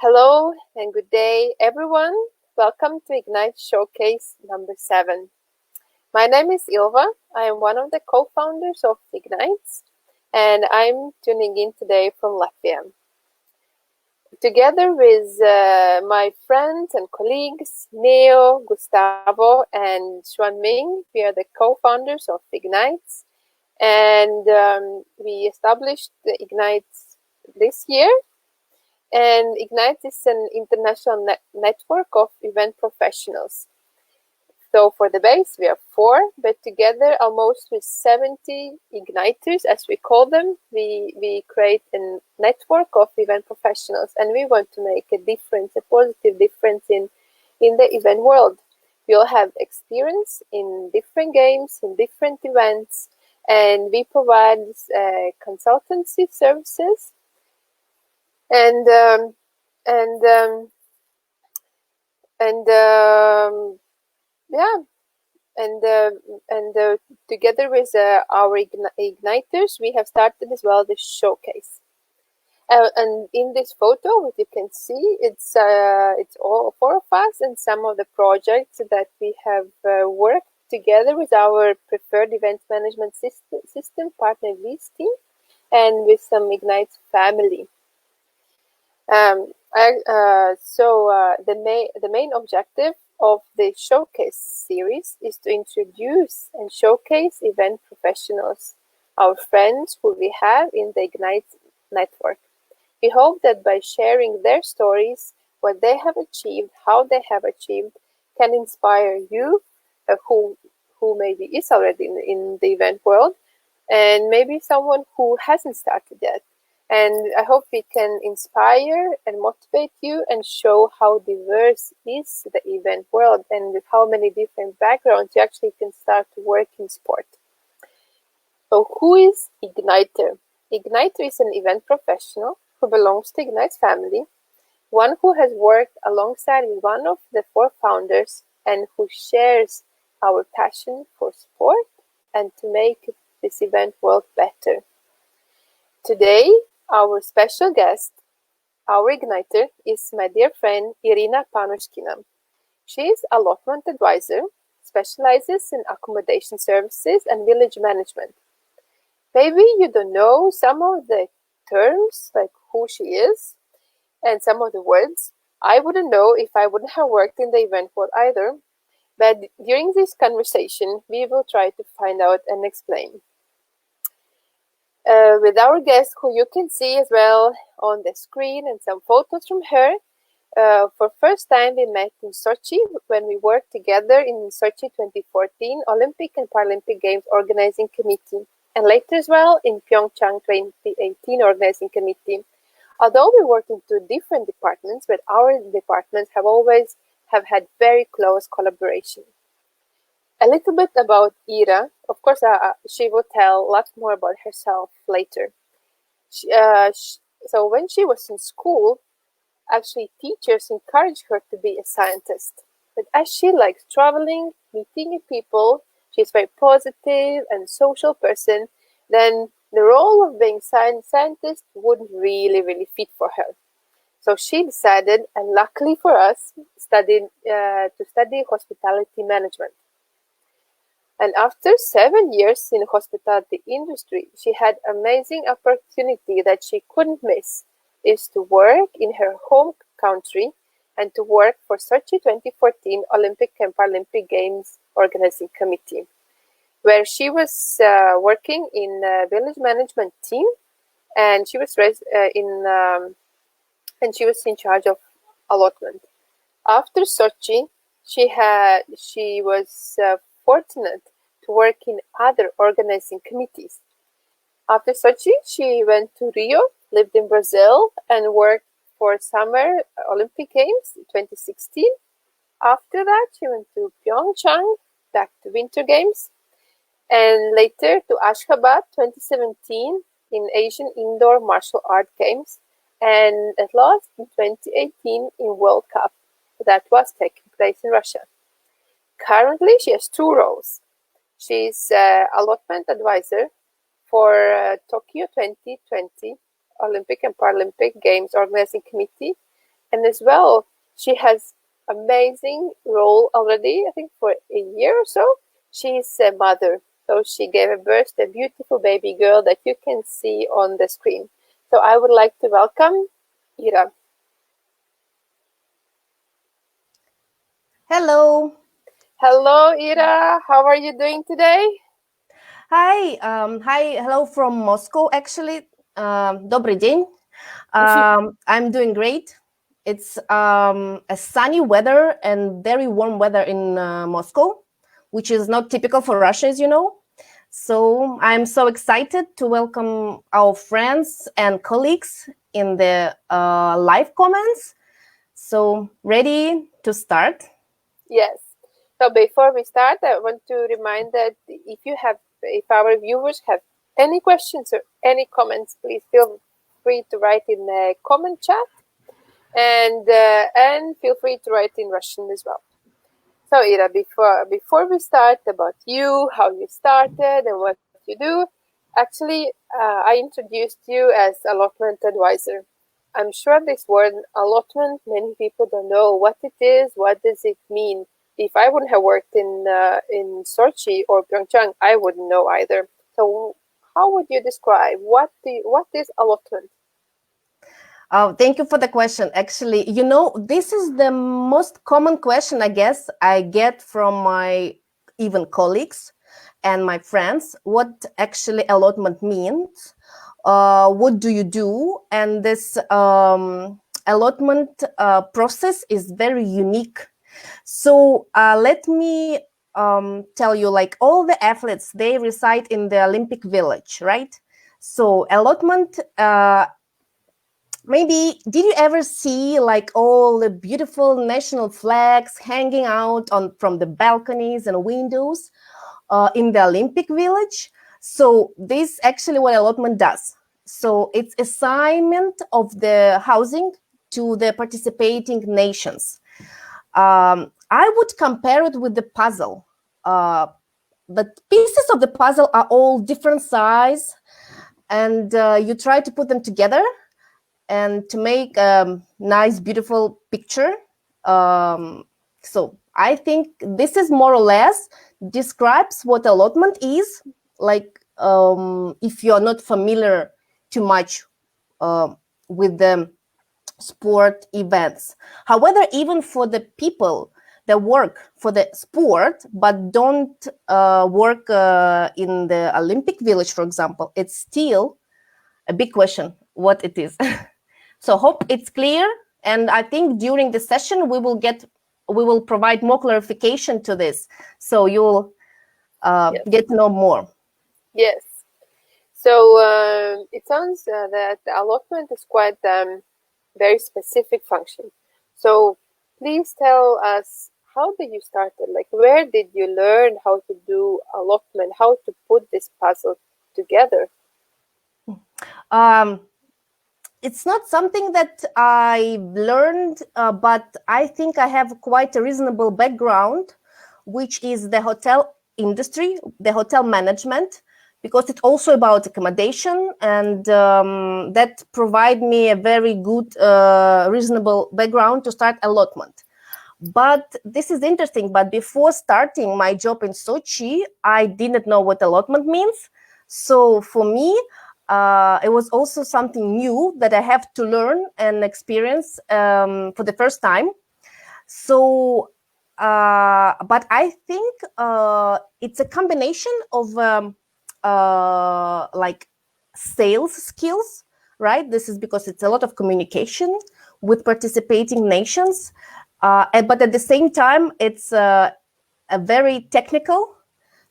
Hello and good day, everyone. Welcome to Ignite Showcase number 7. My name is Ilva. I am one of the co-founders of Ignite, and I'm tuning in today from Latvia. Together with my friends and colleagues, Neo, Gustavo, and Xuanming, we are the co-founders of Ignite, and we established Ignite this year. And Ignite is an international network of event professionals. So for the base, we are 4, but together almost with 70 igniters, as we call them, we create a network of event professionals, and we want to make a difference, a positive difference in the event world. We all have experience in different games, in different events, and we provide consultancy services. And together with our igniters, we have started as well the showcase. And in this photo, what you can see, it's all 4 of us and some of the projects that we have worked together with our preferred event management system partner V's team, and with some Ignite family. The main objective of the showcase series is to introduce and showcase event professionals, our friends who we have in the Ignite network. We hope that by sharing their stories, what they have achieved, how they have achieved, can inspire you, who maybe is already in the event world, and maybe someone who hasn't started yet. And I hope we can inspire and motivate you and show how diverse is the event world and with how many different backgrounds you actually can start to work in sport. So who is Igniter? Igniter is an event professional who belongs to Ignite's family, one who has worked alongside with one of the 4 founders and who shares our passion for sport and to make this event world better. Today, our special guest, our igniter, is my dear friend Irina Panushkina. She is allotment advisor, specializes in accommodation services and village management. Maybe you don't know some of the terms, like who she is, and some of the words. I wouldn't know if I wouldn't have worked in the event world either, but during this conversation, we will try to find out and explain. With our guest, who you can see as well on the screen, and some photos from her. For first time, we met in Sochi when we worked together in Sochi 2014 Olympic and Paralympic Games Organizing Committee, and later as well in PyeongChang 2018 Organizing Committee. Although we worked in 2 different departments, but our departments have always had very close collaboration. A little bit about Ira. Of course, she will tell a lot more about herself later. So when she was in school, actually teachers encouraged her to be a scientist. But as she likes traveling, meeting new people, she's very positive and social person, then the role of being scientist wouldn't really fit for her. So she decided, and luckily for us, to study hospitality management. And after 7 years in the hospitality industry, she had amazing opportunity that she couldn't miss, is to work in her home country and to work for Sochi 2014 Olympic and Paralympic Games Organizing Committee, where she was working in a village management team, and she was in charge of allotment. After Sochi, she was fortunate to work in other organizing committees. After Sochi, she went to Rio, lived in Brazil, and worked for Summer Olympic Games 2016. After that, she went to PyeongChang, back to Winter Games, and later to Ashgabat 2017 in Asian Indoor Martial Art Games, and at last in 2018 in World Cup that was taking place in Russia. Currently, she has 2 roles. She's allotment advisor for Tokyo 2020 Olympic and Paralympic Games Organizing Committee, and And as well, she has amazing role already, I think for a year or so. She's a mother. So she gave birth to a beautiful baby girl that you can see on the screen. So I would like to welcome Ira. Hello. Hello, Ira. How are you doing today? Hi. Hello from Moscow, actually. Добрый день. I'm doing great. It's a sunny weather and very warm weather in Moscow, which is not typical for Russia, as you know. So I'm so excited to welcome our friends and colleagues in the live comments. So ready to start? Yes. So before we start, I want to remind that if our viewers have any questions or any comments, please feel free to write in the comment chat, and feel free to write in Russian as well. So Ira, before we start about you, how you started and what you do, actually I introduced you as allotment advisor. I'm sure this word allotment, many people don't know what it is. What does it mean? If I wouldn't have worked in Sochi or PyeongChang, I wouldn't know either. So how would you describe what is allotment? Oh, thank you for the question. Actually, this is the most common question, I guess, I get from my even colleagues and my friends. What actually allotment means? What do you do? And this allotment process is very unique. So let me tell you, like all the athletes, they reside in the Olympic Village, right? So allotment maybe did you ever see like all the beautiful national flags hanging out on from the balconies and windows in the Olympic Village? So this actually what allotment does. So it's assignment of the housing to the participating nations. I would compare it with the puzzle. The pieces of the puzzle are all different size, and you try to put them together and to make a nice, beautiful picture. So I think this is more or less describes what allotment is. Like if you're not familiar too much with the sport events. However, even for the people that work for the sport but don't work in the Olympic Village, for example, it's still a big question what it is. So hope it's clear. And I think during the session, we will provide more clarification to this. So you'll Yes. get to know more. Yes. So it sounds that the allotment is quite very specific function. So please tell us, how did you start it? Like, where did you learn how to do allotment, how to put this puzzle together? It's not something that I learned, but I think I have quite a reasonable background, which is the hotel industry, the hotel management, because it's also about accommodation, and that provide me a very good, reasonable background to start allotment. But this is interesting. But before starting my job in Sochi, I didn't know what allotment means. So for me, it was also something new that I have to learn and experience for the first time. So, but I think it's a combination of like sales skills, right? This is because it's a lot of communication with participating nations, but at the same time, it's a very technical,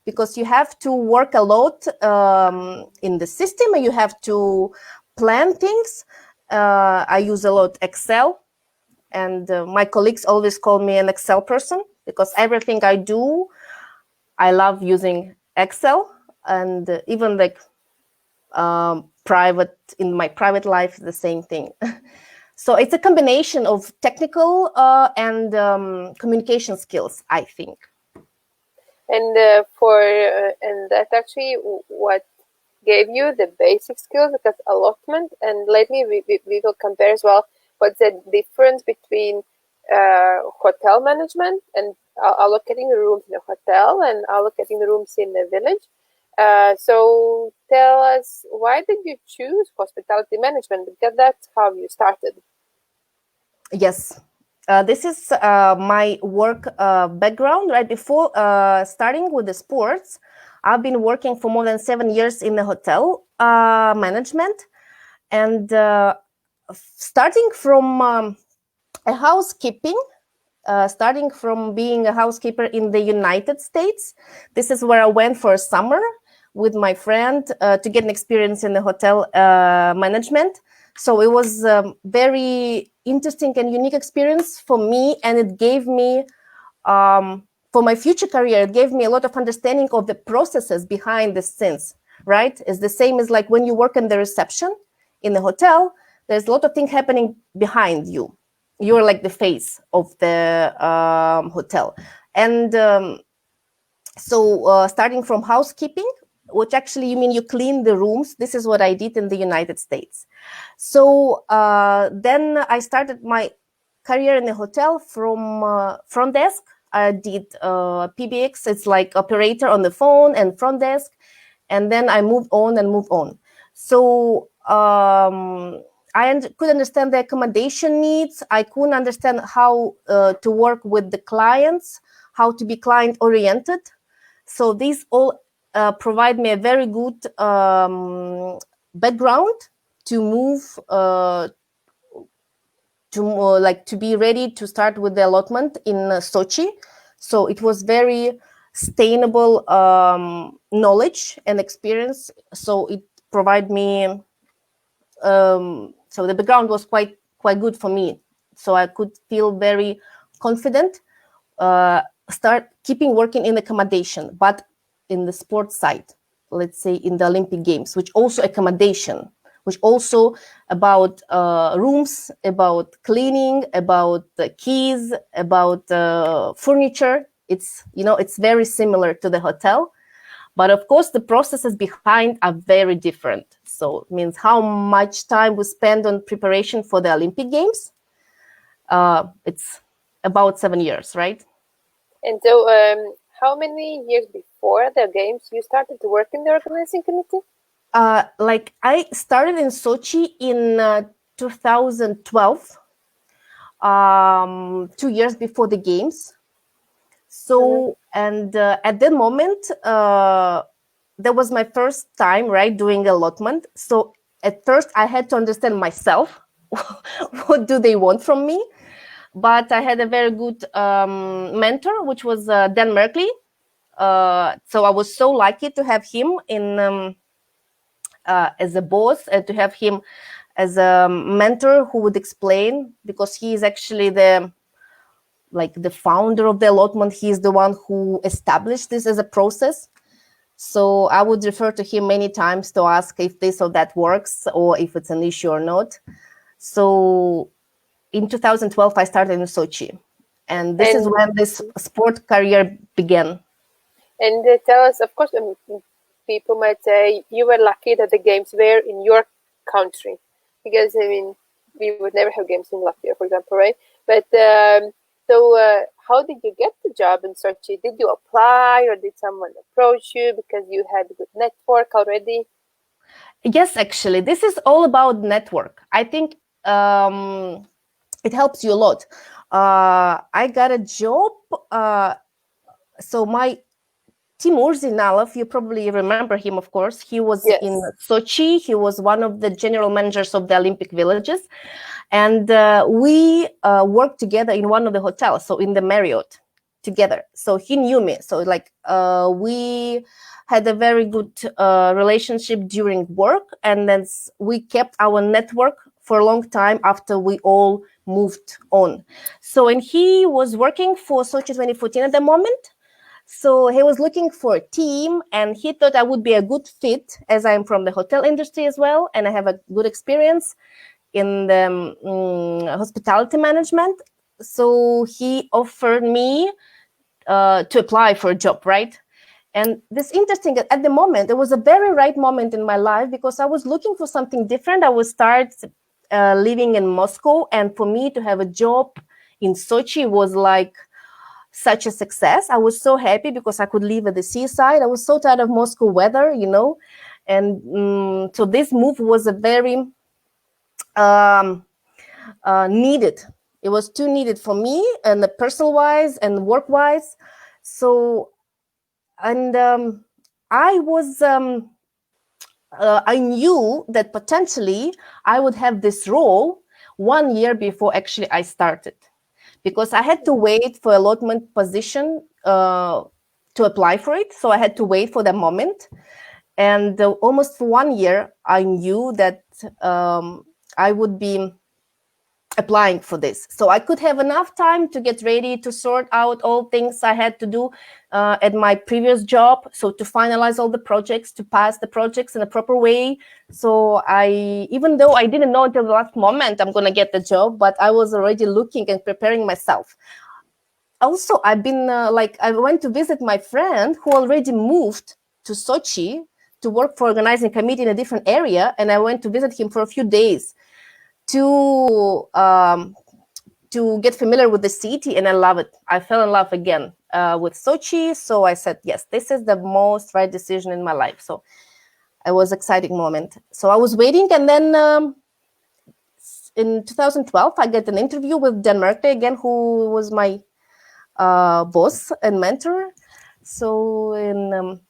because you have to work a lot in the system and you have to plan things. I use a lot Excel, and my colleagues always call me an Excel person because everything I do, I love using Excel, and even like in my private life, the same thing. So it's a combination of technical and communication skills, I think. And and that's actually what gave you the basic skills, because allotment, and lately we will compare as well what's the difference between hotel management and allocating the rooms in a hotel and allocating the rooms in a village. So tell us, why did you choose hospitality management? Because that's how you started. Yes. This is my work background. Right before starting with the sports, I've been working for more than 7 years in the hotel management, and starting from a housekeeping, starting from being a housekeeper in the United States. This is where I went for a summer with my friend to get an experience in the hotel management. So it was a very interesting and unique experience for me, and it gave me, for my future career, it gave me a lot of understanding of the processes behind the scenes, right? It's the same as like when you work in the reception in the hotel, there's a lot of things happening behind you. You're like the face of the hotel. And so starting from housekeeping, which actually you mean you clean the rooms. This is what I did in the United States. So then I started my career in the hotel from front desk. I did PBX. It's like operator on the phone and front desk. And then I moved on and moved on. So I could understand the accommodation needs. I couldn't understand how to work with the clients, how to be client oriented. So these all provide me a very good background to move to be ready to start with the allotment in Sochi. So it was very sustainable knowledge and experience. So it provided me. So the background was quite good for me. So I could feel very confident. Start keeping working in accommodation, but in the sports side, let's say in the Olympic Games, which also accommodation, which also about rooms, about cleaning, about the keys, about furniture. It's it's very similar to the hotel, but of course the processes behind are very different. So it means how much time we spend on preparation for the Olympic Games. It's about 7 years, right? And so, how many years before the games you started to work in the organizing committee? Like I started in Sochi in 2012, 2 years before the games. So, and at that moment, that was my first time, right, doing allotment. So at first I had to understand myself, what do they want from me? But I had a very good mentor, which was Dan Merkley. So I was so lucky to have him in as a boss, and to have him as a mentor who would explain, because he is actually the founder of the allotment. He is the one who established this as a process. So I would refer to him many times to ask if this or that works, or if it's an issue or not. So in 2012, I started in Sochi. And this is when this sport career began. And tell us, of course, people might say you were lucky that the games were in your country, because we would never have games in Latvia, for example, right? But so how did you get the job in Sochi? Did you apply, or did someone approach you because you had a good network already? Yes, actually, this is all about network. I think it helps you a lot. I got a job. So my Timur Zinalov, you probably remember him, of course. He was in Sochi. He was one of the general managers of the Olympic Villages. And we worked together in one of the hotels, so in the Marriott together. So he knew me. So we had a very good relationship during work. And then we kept our network for a long time after we all moved on. So, and he was working for Sochi 2014 at the moment. So he was looking for a team, and he thought I would be a good fit, as I'm from the hotel industry as well, and I have a good experience in the hospitality management. So he offered me to apply for a job, right? And this interesting, at the moment, it was a very right moment in my life, because I was looking for something different. I was living in Moscow, and for me to have a job in Sochi was like such a success. I was so happy because I could live at the seaside. I was so tired of Moscow weather, and so this move was a very needed. It was too needed for me, and the personal wise and work wise. So, and I was. I knew that potentially I would have this role 1 year before actually I started, because I had to wait for allotment position to apply for it. So I had to wait for the moment. And almost for 1 year, I knew that I would be applying for this. So I could have enough time to get ready, to sort out all things I had to do at my previous job. So to finalize all the projects, to pass the projects in a proper way. So even though I didn't know until the last moment I'm going to get the job, but I was already looking and preparing myself. Also, I've been I went to visit my friend who already moved to Sochi to work for organizing committee in a different area. And I went to visit him for a few days to get familiar with the city, and I love it. I fell in love again with Sochi. So I said, yes, this is the most right decision in my life. So it was an exciting moment. So I was waiting, and then in 2012, I get an interview with Dan Merkley again, who was my boss and mentor. So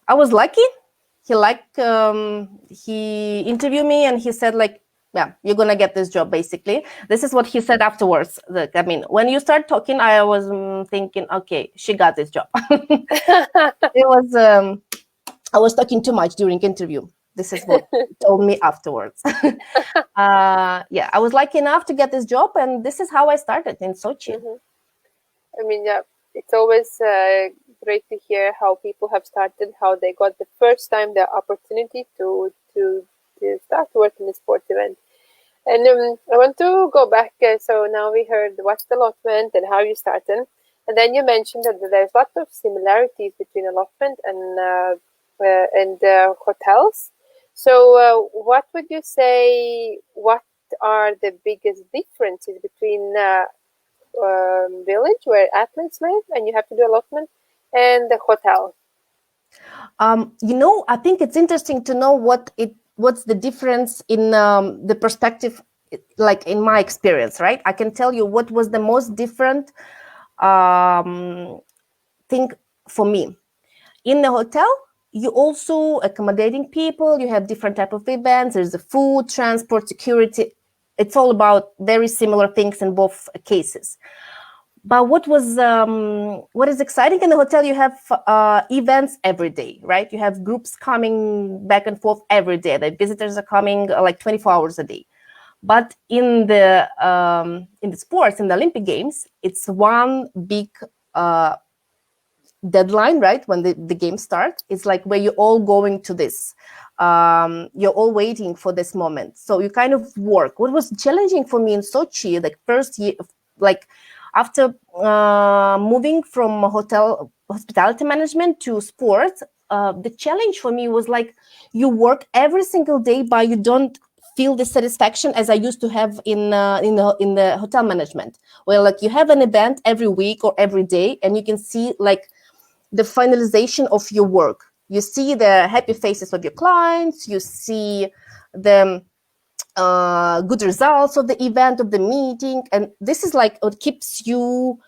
I was lucky. He interviewed me, and he said, like, yeah, you're gonna get this job. Basically, this is what he said afterwards. I mean, when you start talking, I was thinking, okay, she got this job. It was I was talking too much during interview. This is what he told me afterwards. Yeah, I was lucky enough to get this job, and this is how I started in Sochi. I mean, yeah, it's always great to hear how people have started, how they got the first time the opportunity to start working in a sport event. And I want to go back. So now we heard what's the allotment and how you started. And then you mentioned that there's lots of similarities between allotment and hotels. So what would you say, what are the biggest differences between village where athletes live and you have to do allotment and the hotel? I think it's interesting to know what's the difference in the perspective, like in my experience, right? I can tell you what was the most different thing for me. In the hotel, you also accommodating people, you have different type of events, there's the food, transport, security. It's all about very similar things in both cases. But what is exciting in the hotel, you have events every day, right? You have groups coming back and forth every day. The visitors are coming like 24 hours a day. But in the sports, in the Olympic Games, it's one big deadline, right? When the games start, it's like where you're all going to this. You're all waiting for this moment. So you kind of work. What was challenging for me in Sochi, like first year, like after moving from hospitality management to sports, the challenge for me was like you work every single day, but you don't feel the satisfaction as I used to have in the hotel management, where like you have an event every week or every day, and you can see like the finalization of your work. You see the happy faces of your clients. You see the good results of the event, of the meeting, and this is like what keeps you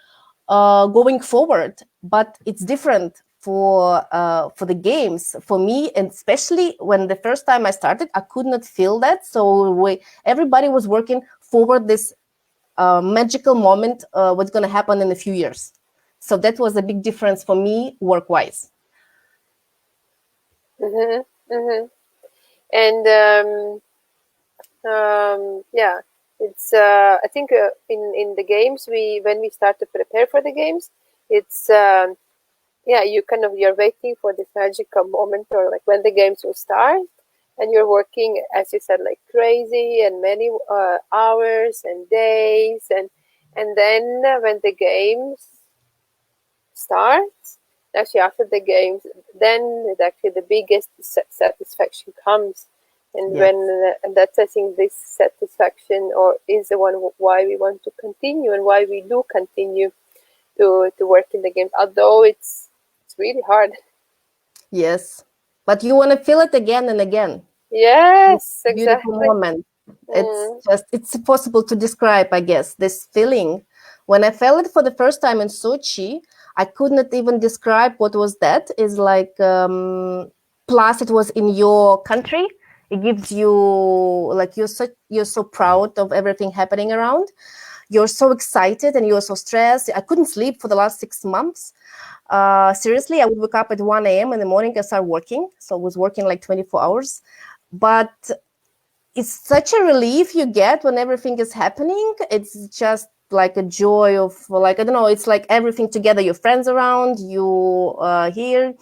going forward. But it's different for the games for me, and especially when the first time I started, I could not feel that. So everybody was working forward this magical moment, what's going to happen in a few years. So that was a big difference for me work-wise. Mm-hmm, mm-hmm. And yeah, it's I think in the games, when we start to prepare for the games, it's yeah, you're waiting for this magical moment, or like when the games will start, and you're working, as you said, like crazy, and many hours and days, and then when the games starts, actually after the games, then actually the biggest satisfaction comes, And Yes. and that's, I think, this satisfaction or is the one why we want to continue and why we do continue to work in the games, although it's really hard. Yes. But you want to feel it again and again. Yes, Beautiful exactly. moment. It's possible to describe, I guess, this feeling. When I felt it for the first time in Sochi, I could not even describe what was that. Is like, plus it was in your country. It gives you like you're so proud of everything happening around. You're so excited and you're so stressed. I couldn't sleep for the last 6 months. Seriously, I would wake up at 1 a.m. in the morning and start working. So I was working like 24 hours. But it's such a relief you get when everything is happening. It's just like a joy of, like, I don't know, it's like everything together. Your friends around, you here.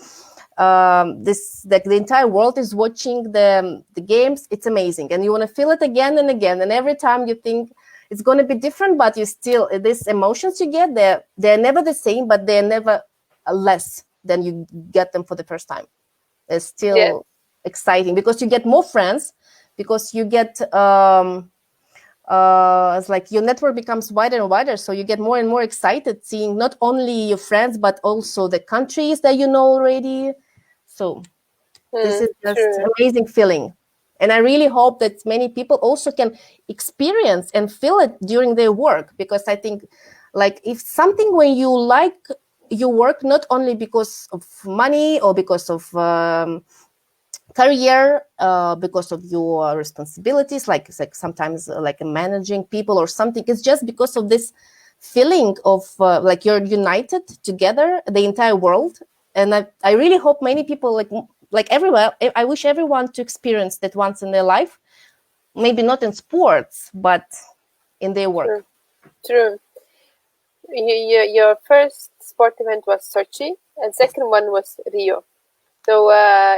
This the entire world is watching the games. It's amazing, and you want to feel it again and again. And every time you think it's going to be different, but you still, these emotions you get, they're never the same, but they're never less than you get them for the first time. It's Yeah, still exciting because you get more friends, because you get it's like your network becomes wider and wider, so you get more and more excited seeing not only your friends but also the countries that you know already. So this is just true. amazing feeling, and I really hope that many people also can experience and feel it during their work, because I think, like, if something, when you like your work not only because of money or because of career, because of your responsibilities, like it's like sometimes like managing people or something, it's just because of this feeling of like you're united together, the entire world. And I really hope many people, like everywhere, I wish everyone to experience that once in their life, maybe not in sports but in their work. True. True. Your first sport event was Sochi, and second one was Rio. So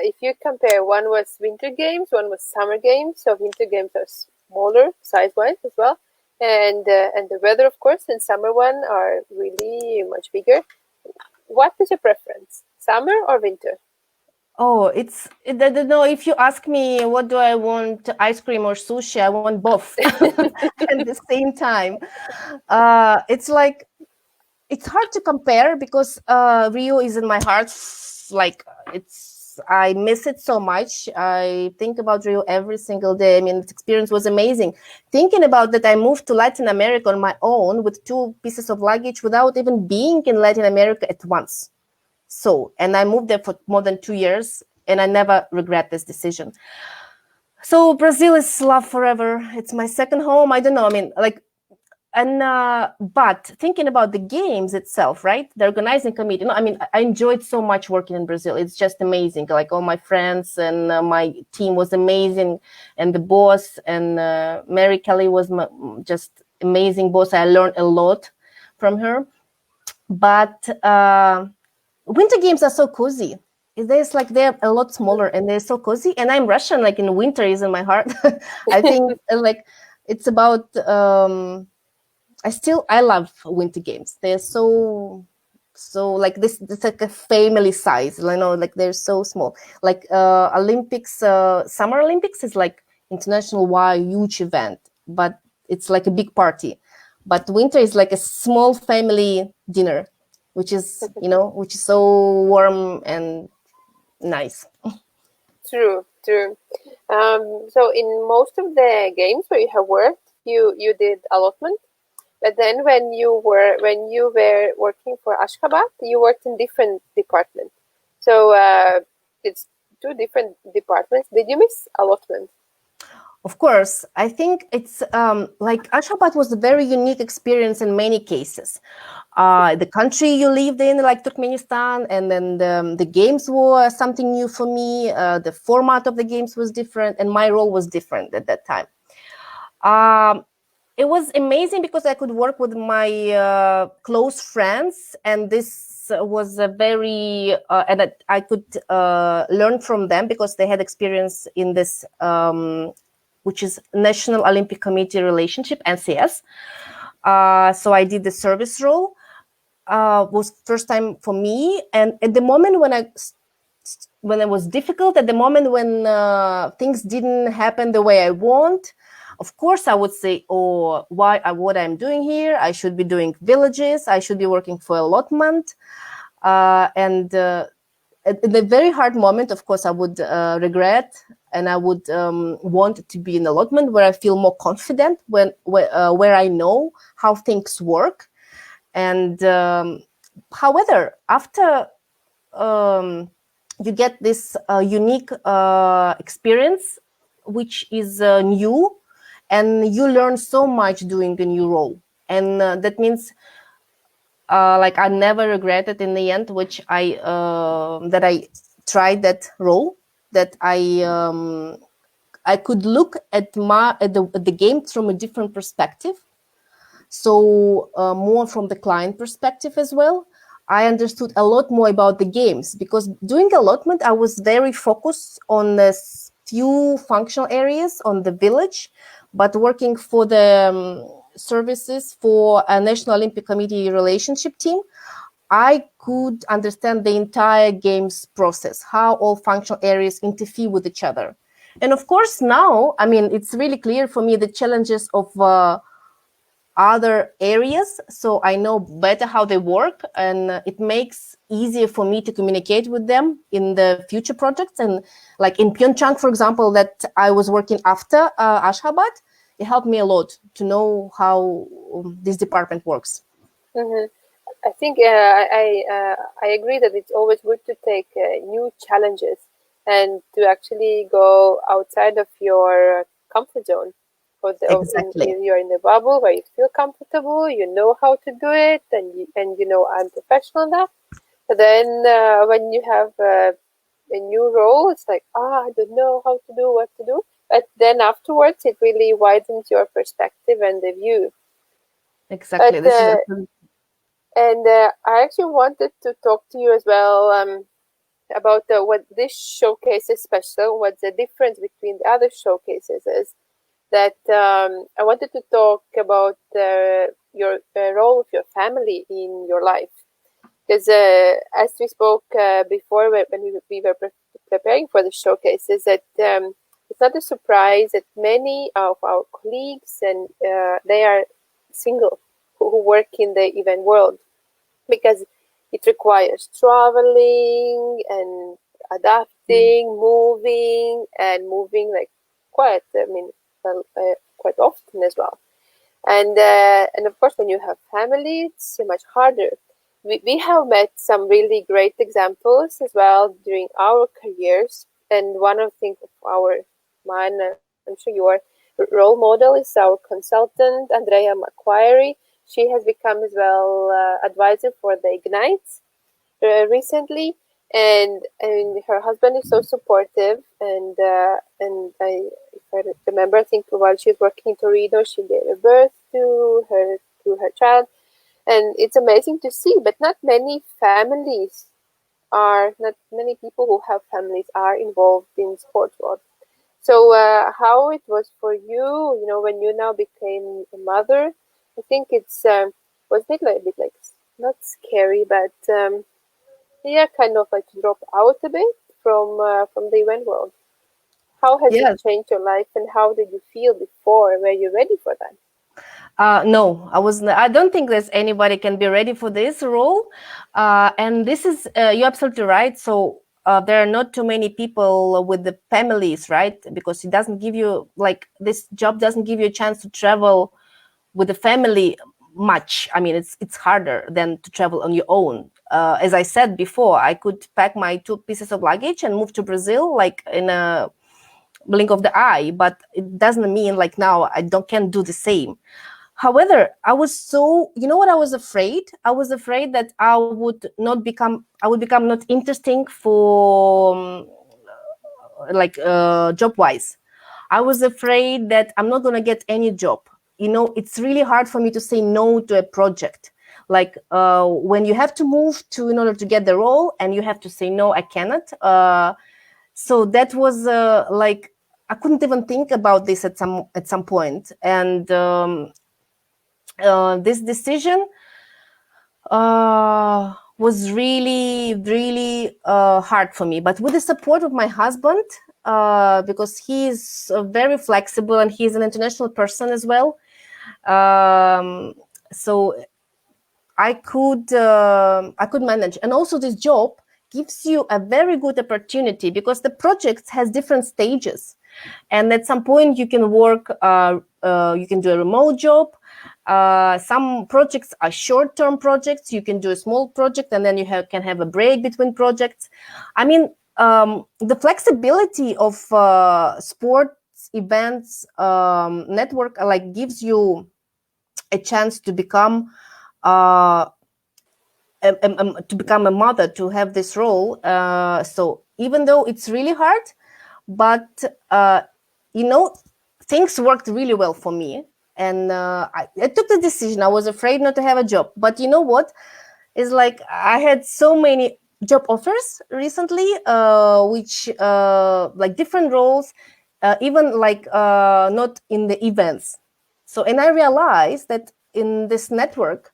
if you compare, one was Winter Games, one was Summer Games. So Winter Games are smaller size-wise as well, and the weather, of course, in summer one are really much bigger. What is your preference, summer or winter? Oh, I don't know. If you ask me what do I want, ice cream or sushi, I want both at the same time. It's like, it's hard to compare because Rio is in my heart. Like, I miss it so much. I think about Rio every single day. I mean, the experience was amazing. Thinking about that, I moved to Latin America on my own with 2 pieces of luggage without even being in Latin America at once. So, and I moved there for more than 2 years, and I never regret this decision. So Brazil is love forever. It's my second home. I don't know. I mean, like, and but thinking about the games itself, right, the organizing committee, I mean, I enjoyed so much working in Brazil. It's just amazing. Like, all my friends and my team was amazing, and the boss, and Mary Kelly was just amazing boss. I learned a lot from her. But winter games are so cozy. There's like, they're a lot smaller and they're so cozy, and I'm Russian, like, in winter is in my heart. I think like it's about I love winter games. They're so like this. It's like a family size. You know, like they're so small. Like Olympics, Summer Olympics is like international wide huge event, but it's like a big party. But winter is like a small family dinner, which is, which is so warm and nice. True, true. So in most of the games where you have worked, you did allotment. But then when you were working for Ashgabat, you worked in different departments. So it's two different departments. Did you miss allotment? Of course, I think it's like Ashgabat was a very unique experience in many cases. The country you lived in, like Turkmenistan, and then the games were something new for me. The format of the games was different, and my role was different at that time. It was amazing because I could work with my close friends, and this was a very and I could learn from them because they had experience in this, which is National Olympic Committee relationship, NCS. So I did the service role. Was first time for me, and at the moment when I when it was difficult, at the moment when things didn't happen the way I want, of course I would say, oh, what I'm doing here, I should be doing villages, I should be working for Allotment. And in the very hard moment, of course, I would regret, and I would want to be in Allotment where I feel more confident, where I know how things work. And however, after you get this unique experience, which is new, and you learn so much doing a new role. And that means like I never regretted in the end, which that I tried that role, that I could look at the game from a different perspective. So more from the client perspective as well. I understood a lot more about the games, because doing Allotment, I was very focused on the few functional areas on the village, but working for the services for a National Olympic Committee relationship team, I could understand the entire games process, how all functional areas interfere with each other. And of course, now, I mean, it's really clear for me the challenges of other areas, so I know better how they work, and it makes easier for me to communicate with them in the future projects. And like in PyeongChang, for example, that I was working after Ashgabat, it helped me a lot to know how this department works. Mm-hmm. I think I agree that it's always good to take new challenges and to actually go outside of your comfort zone. Exactly. You're in the bubble where you feel comfortable, you know how to do it, and you know I'm professional enough. But then when you have a new role, it's like, I don't know how to do what to do. But then afterwards, it really widens your perspective and the view. Exactly. But and I actually wanted to talk to you as well about what this showcase is special, what the difference between the other showcases is. That I wanted to talk about your role of your family in your life. Because as we spoke before when we were preparing for the showcase, is that it's not a surprise that many of our colleagues and they are single who work in the event world, because it requires traveling and adapting, moving like quite, quite often as well. And of course, when you have family, it's so much harder. We have met some really great examples as well during our careers. And one of mine, I'm sure your role model is our consultant, Andrea Macquarie. She has become as well advisor for the IGNITX recently, and her husband is so supportive. And if I remember, I think while she was working in Torino, she gave a birth to her child, and it's amazing to see. But not many people who have families are involved in sports world. So how it was for you, when you now became a mother? I think it's was it a bit like not scary, but kind of like to drop out a bit from the event world. How has it changed your life, and how did you feel before? Were you ready for that? No, I wasn't. I don't think there's anybody can be ready for this role. And this is, you're absolutely right. So there are not too many people with the families, right? Because it doesn't give you, like, this job doesn't give you a chance to travel with the family much. I mean, it's harder than to travel on your own. As I said before, I could pack my 2 pieces of luggage and move to Brazil, like in a blink of the eye. But it doesn't mean like now can't do the same. However, I was so, what I was afraid? I was afraid that I would become not interesting for job-wise. I was afraid that I'm not going to get any job. It's really hard for me to say no to a project. Like when you have to move in order to get the role, and you have to say, no, I cannot. So that was I couldn't even think about this at some point. And this decision was really, really hard for me. But with the support of my husband, because he's very flexible and he's an international person as well, so I could manage. And also this job gives you a very good opportunity because the project has different stages, and at some point you can work, you can do a remote job. Some projects are short-term projects. You can do a small project and then you can have a break between projects. I mean, the flexibility of sports events network like gives you a chance to become a mother, to have this role. So even though it's really hard, but things worked really well for me. And I took the decision. I was afraid not to have a job, but you know what? It's like I had so many job offers recently, which like different roles, even like not in the events. So, and I realized that in this network,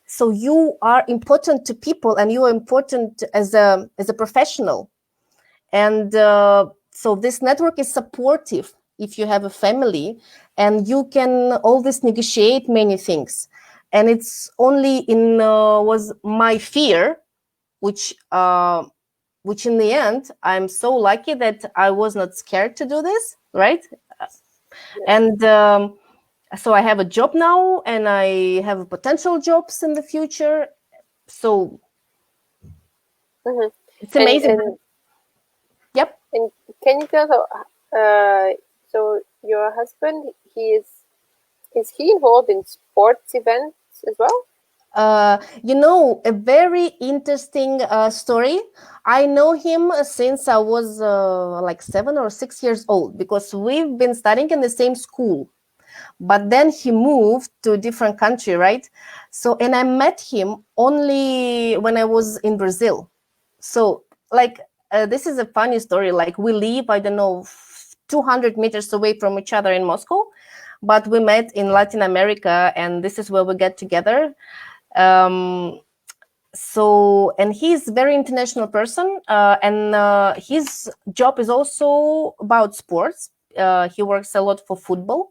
so you are important to people and you are important as a professional. And so this network is supportive if you have a family, and you can always negotiate many things. And it's only in was my fear, which in the end I'm so lucky that I was not scared to do this, right? And so I have a job now, and I have potential jobs in the future. So it's amazing. Yep. And can you tell so your husband, is he involved in sports events as well? A very interesting story. I know him since I was like 7 or 6 years old, because we've been studying in the same school. But then he moved to a different country, right? So, and I met him only when I was in Brazil. So, like, this is a funny story. Like, we live, I don't know, 200 meters away from each other in Moscow, but we met in Latin America, and this is where we get together. So, and he's a very international person, and his job is also about sports. He works a lot for football.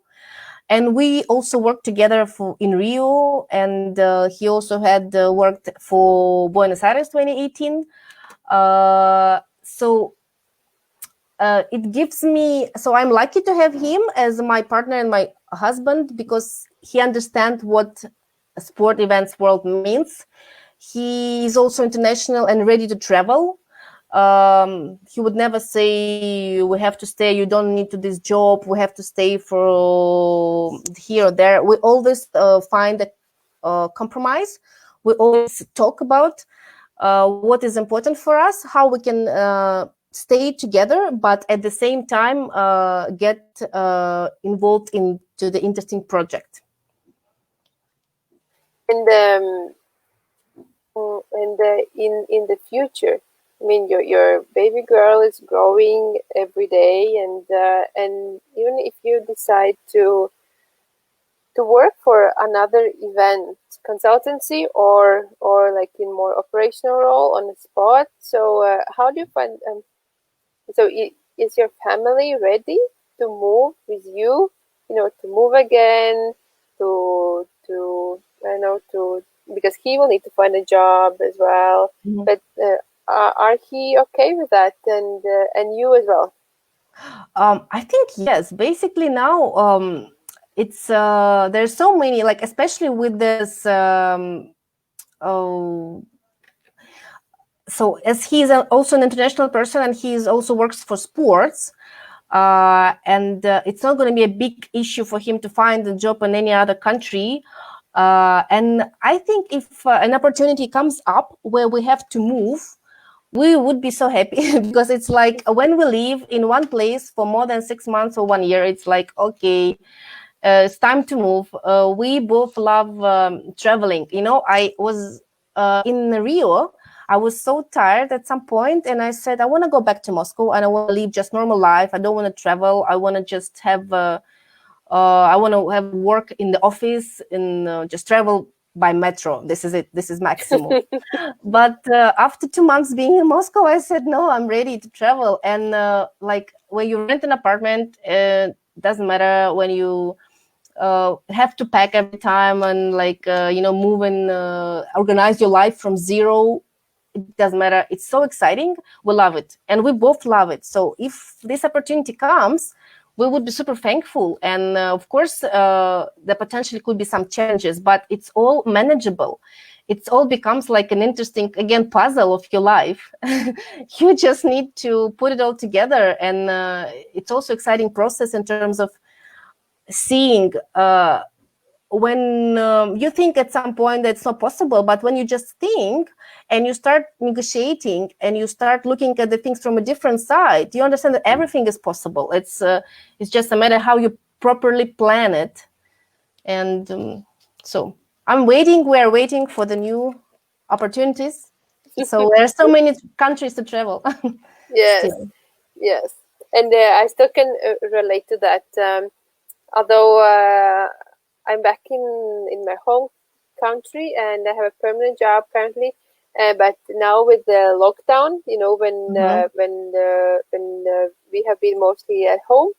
And we also worked together in Rio, and he also had worked for Buenos Aires 2018. So it gives me, so I'm lucky to have him as my partner and my husband, because he understands what sport events world means. He is also international and ready to travel. He would never say, we have to stay, you don't need to this job, we have to stay for here or there. We always find a compromise. We always talk about what is important for us, how we can stay together, but at the same time get involved into the interesting project. And in the future, I mean, your baby girl is growing every day, and even if you decide to work for another event consultancy or like in more operational role on the spot, so how do you find? So is your family ready to move with you? To move again, to because he will need to find a job as well. Mm-hmm. But are he okay with that, and you as well? I think yes. Basically now, it's there's so many, like, especially with this. So as he's also an international person, and he also works for sports, and it's not going to be a big issue for him to find a job in any other country. And I think if an opportunity comes up where we have to move, we would be so happy because it's like when we live in one place for more than 6 months or 1 year, it's like, okay, it's time to move. We both love traveling. I was in Rio. I was so tired at some point, and I said, I want to go back to Moscow, and I want to live just normal life. I don't want to travel. I want to just have I want to have work in the office and just travel by metro. This is it. This is maximum. But after 2 months being in Moscow, I said, no, I'm ready to travel. And like when you rent an apartment, doesn't matter when you have to pack every time and like, move and organize your life from zero. It doesn't matter. It's so exciting. We love it. And we both love it. So if this opportunity comes, we would be super thankful. And of course, there potentially could be some challenges, but it's all manageable. It all becomes like an interesting, again, puzzle of your life. You just need to put it all together. And it's also exciting process in terms of seeing when you think at some point that's not possible, but when you just think and you start negotiating and you start looking at the things from a different side, you understand that everything is possible. It's just a matter how you properly plan it. And so we're waiting for the new opportunities. So there are so many countries to travel. Yes, Still. yes. And I still can relate to that. Although I'm back in my home country and I have a permanent job currently, but now with the lockdown, when we have been mostly at home,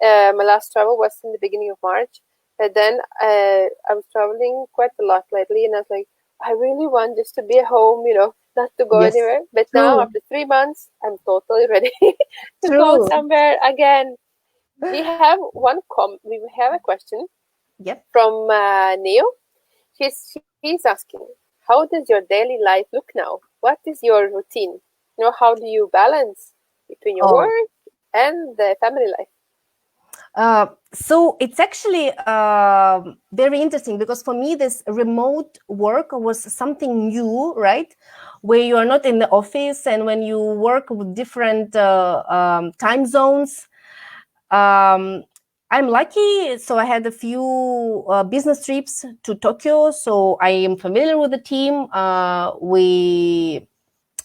my last travel was in the beginning of March. But then I was traveling quite a lot lately, and I was like, I really want just to be at home, not to go Yes, anywhere. But now, true, after 3 months, I'm totally ready to go true. somewhere again. We have a question Yep. from Neo. He's asking, how does your daily life look now? What is your routine? How do you balance between your Oh, work and the family life? So it's actually very interesting because for me, this remote work was something new, right? Where you are not in the office and when you work with different time zones. I'm lucky, so I had a few business trips to Tokyo, so I am familiar with the team.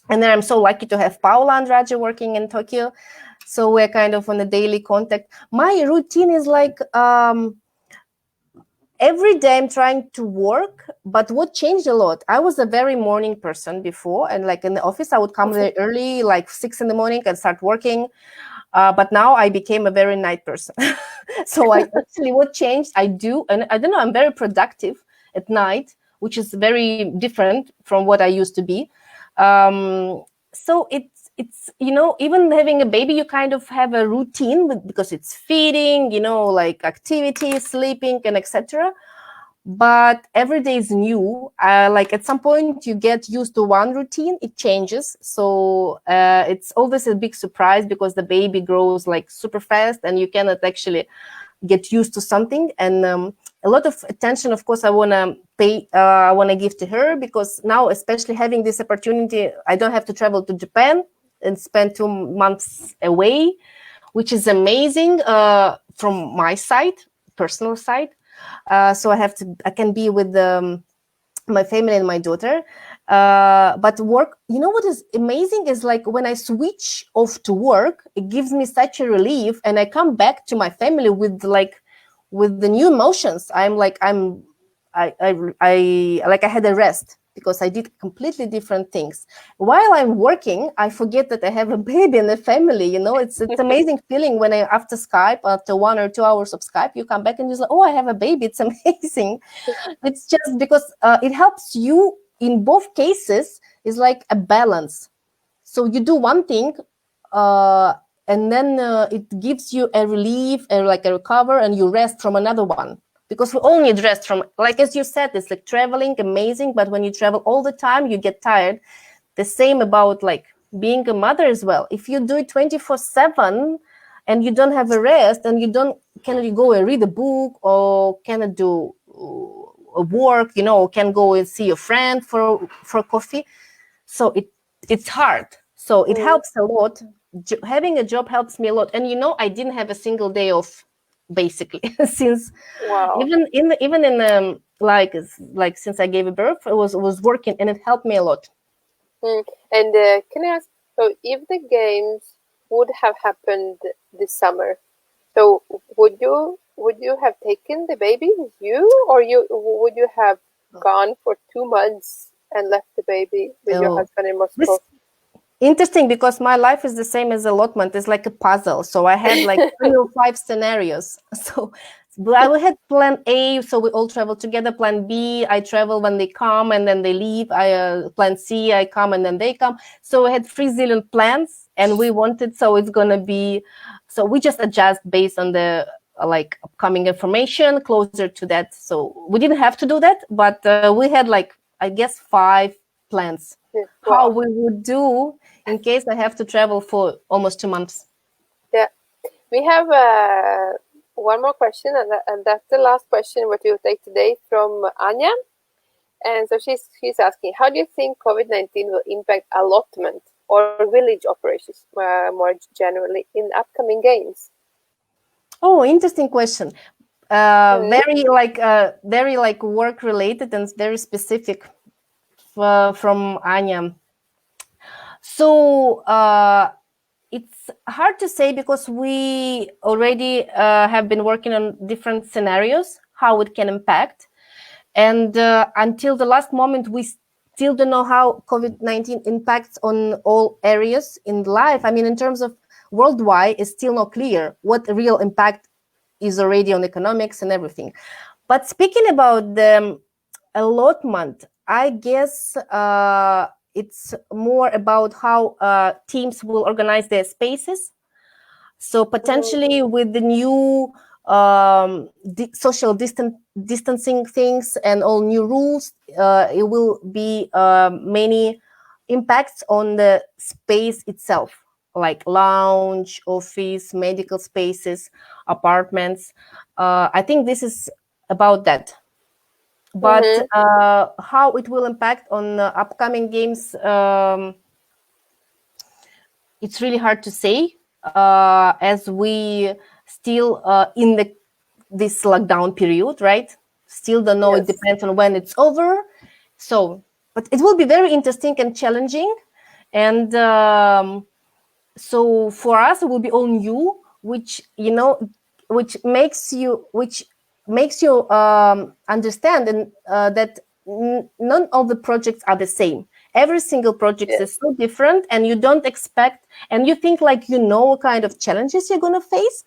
And then I'm so lucky to have Paula and Raja working in Tokyo. So we're kind of on a daily contact. My routine is like every day I'm trying to work, but what changed a lot? I was a very morning person before, and like in the office, I would come very early, like 6 in the morning, and start working. But now I became a very night person. So I actually, what changed? I do, and I don't know, I'm very productive at night, which is very different from what I used to be. So it's even having a baby, you kind of have a routine because it's feeding, like activities, sleeping, and etc. But every day is new. Like at some point you get used to one routine, it changes. So it's always a big surprise because the baby grows like super fast and you cannot actually get used to something. And a lot of attention, of course, I want to give to her because now, especially having this opportunity, I don't have to travel to Japan and spend 2 months away, which is amazing from my side, personal side. So I can be with my family and my daughter. But work, what is amazing is like when I switch off to work, it gives me such a relief, and I come back to my family with the new emotions. I had a rest because I did completely different things. While I'm working, I forget that I have a baby and a family. It's amazing feeling when after Skype, after 1 or 2 hours of Skype, you come back and you're like, oh, I have a baby. It's amazing. It's just because it helps you in both cases. Is like a balance. So you do one thing, and then it gives you a relief and like a recover, and you rest from another one. Because we all need rest from, like as you said, it's like traveling, amazing. But when you travel all the time, you get tired. The same about like being a mother as well. If you do it 24/7 and you don't have a rest, and cannot you go and read a book, or cannot do work, can go and see a friend for coffee. So it's hard. So it helps a lot. Having a job helps me a lot. And I didn't have a single day off, basically, since Wow. even in like since I gave birth, I was working, and it helped me a lot. And can I ask, so if the games would have happened this summer, so would you have taken the baby with you, or would you have gone for 2 months and left the baby with your husband in Moscow. Interesting, because my life is the same as Allotment. It's like a puzzle. So I had like 3 or 5 scenarios. So I had plan A, so we all travel together. Plan B, I travel when they come and then they leave. Plan C, I come and then they come. So I had 3 zillion plans, and we wanted, so it's gonna be, so we just adjust based on the like upcoming information closer to that. So we didn't have to do that, but we had like, I guess, 5 plans. Wow. How we would do in case I have to travel for almost 2 months. Yeah, we have one more question, and that's the last question what we'll take today from Anya. And so she's asking, how do you think COVID-19 will impact allotment or village operations more generally in upcoming games? Oh, interesting question. Very like work related and very specific from Anya. So it's hard to say, because we already have been working on different scenarios, how it can impact. And until the last moment, we still don't know how COVID-19 impacts on all areas in life. I mean, in terms of worldwide, it's still not clear what the real impact is already on economics and everything. But speaking about the allotment, I guess it's more about how teams will organize their spaces. So potentially with the new social distancing things and all new rules, it will be many impacts on the space itself, like lounge, office, medical spaces, apartments. I think this is about that. But how it will impact on upcoming games, it's really hard to say, as we still in this lockdown period, right? Still don't know. Yes. It depends on when it's over. So, but it will be very interesting and challenging. And so for us, it will be all new, which makes you understand and that none of the projects are the same. Every single project is so different, and you don't expect, and you think like what kind of challenges you're going to face,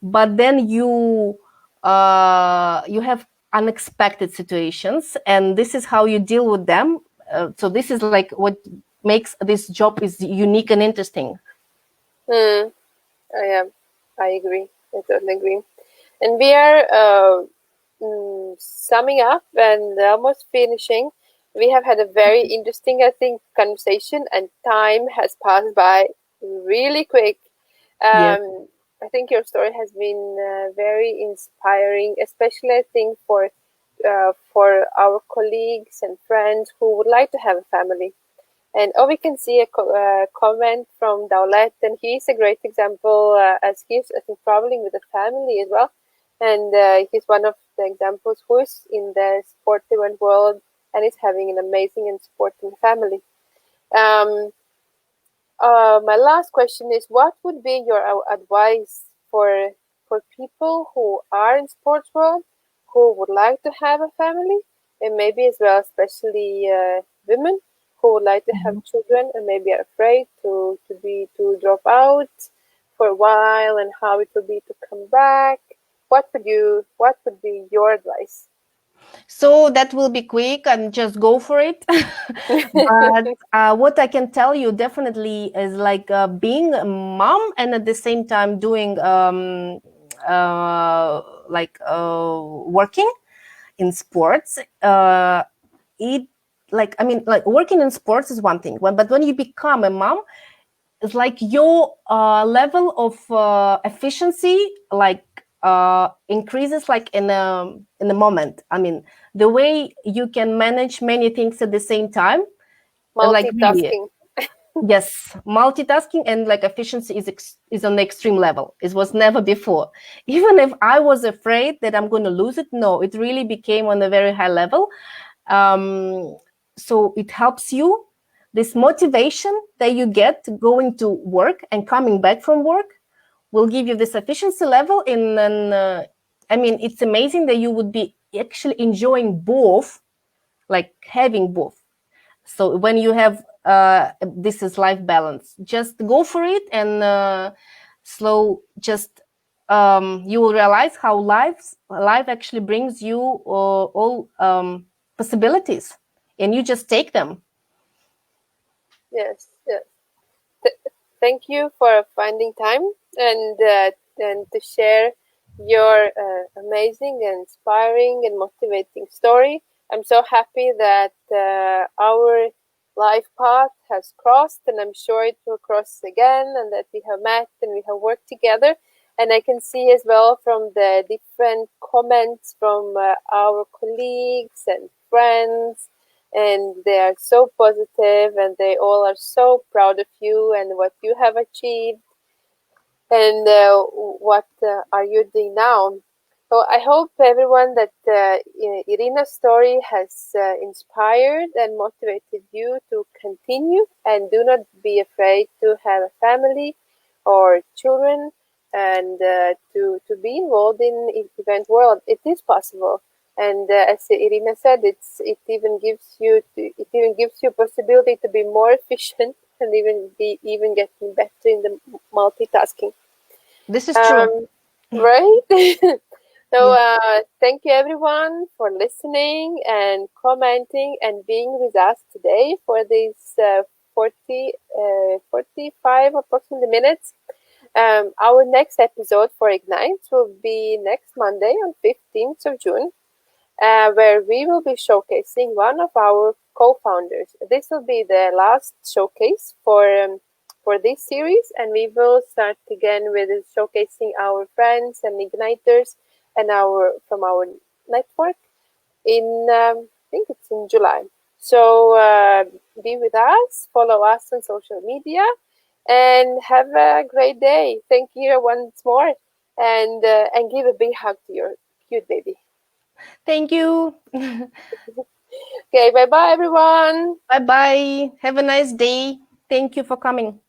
but then you have unexpected situations, and this is how you deal with them. So this is like what makes this job is unique and interesting. I agree. I totally agree. And we are summing up and almost finishing. We have had a very interesting, I think, conversation, and time has passed by really quick. Yes. I think your story has been very inspiring, especially I think for our colleagues and friends who would like to have a family. And we can see a comment from Daulat, and he's a great example as he's, I think, traveling with a family as well. And he's one of the examples who is in the sport event world and is having an amazing and supporting family. My last question is, what would be your advice for people who are in sports world, who would like to have a family, and maybe as well, especially women who would like to have children and maybe are afraid to drop out for a while, and how it would be to come back? What would be your advice? So that will be quick and just go for it. But what I can tell you definitely is like being a mom and at the same time doing working in sports. Working in sports is one thing, but when you become a mom, it's like your level of efficiency increases like in a moment. I mean, the way you can manage many things at the same time, Multitasking. Yes, multitasking and like efficiency is on the extreme level. It was never before. Even if I was afraid that I'm going to lose it, no, it really became on a very high level. So it helps you. This motivation that you get going to work and coming back from work will give you this efficiency level. I mean, it's amazing that you would be actually enjoying both like having both. So when you have this is life balance, just go for it, and you will realize how life actually brings you all possibilities, and you just take them. Yes, yes. Thank you for finding time and to share your amazing and inspiring and motivating story. I'm so happy that our life path has crossed, and I'm sure it will cross again, and that we have met and we have worked together. And I can see as well from the different comments from our colleagues and friends, and they are so positive, and they all are so proud of you and what you have achieved, and what are you doing now. So I hope everyone that Irina's story has inspired and motivated you to continue, and do not be afraid to have a family or children, and to be involved in event world. It is possible, and as Irina said, it even gives you possibility to be more efficient and even getting better in the multitasking. This is true. Right. So Yeah. thank you everyone for listening and commenting and being with us today for these 45 approximately minutes. Our next episode for Ignite will be next Monday on 15th of June, where we will be showcasing one of our co-founders. This will be the last showcase for this series, and we will start again with showcasing our friends and igniters and from our network in I think it's in July. So be with us, follow us on social media, and have a great day. Thank you once more, and give a big hug to your cute baby. Thank you. Okay, bye bye everyone. Bye bye. Have a nice day. Thank you for coming.